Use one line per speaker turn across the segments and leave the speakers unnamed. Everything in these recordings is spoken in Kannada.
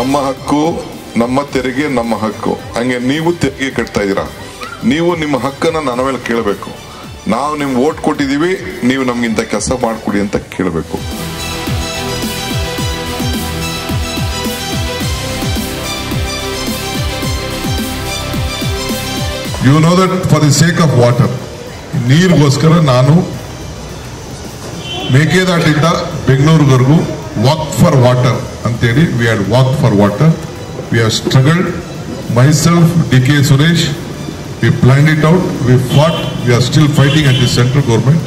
ನಮ್ಮ ಹಕ್ಕು, ನಮ್ಮ ತೆರಿಗೆ ನಮ್ಮ ಹಕ್ಕು. ಹಂಗೆ ನೀವು ತೆರಿಗೆ ಕಟ್ತಾ ಇದ್ದೀರಾ, ನೀವು ನಿಮ್ಮ ಹಕ್ಕನ್ನು ನನ್ನ ಮೇಲೆ ಕೇಳಬೇಕು. ನಾವು ನಿಮ್ಗೆ ವೋಟ್ ಕೊಟ್ಟಿದ್ದೀವಿ, ನೀವು ನಮ್ಗಿಂತ ಕೆಲಸ ಮಾಡಿಕೊಡಿ ಅಂತ ಕೇಳಬೇಕು. You know that for the sake of water, ನೀರಿಗೋಸ್ಕರ ನಾನು ಮೇಕೆದಾಟಿಂದ ಬೆಂಗಳೂರಿವರೆಗೂ ವಾಕ್ ಫಾರ್ ವಾಟರ್ ಅಂತೇಳಿ we had walk for water. We have struggled, myself, DK Suresh, we planned it out, we fought, we are still fighting at the central government.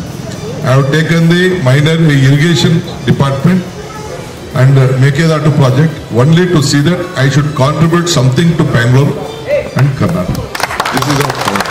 I have taken the minor irrigation department and Mekedatu project only to see that I should contribute something to Bangalore and Karnataka. This is our point.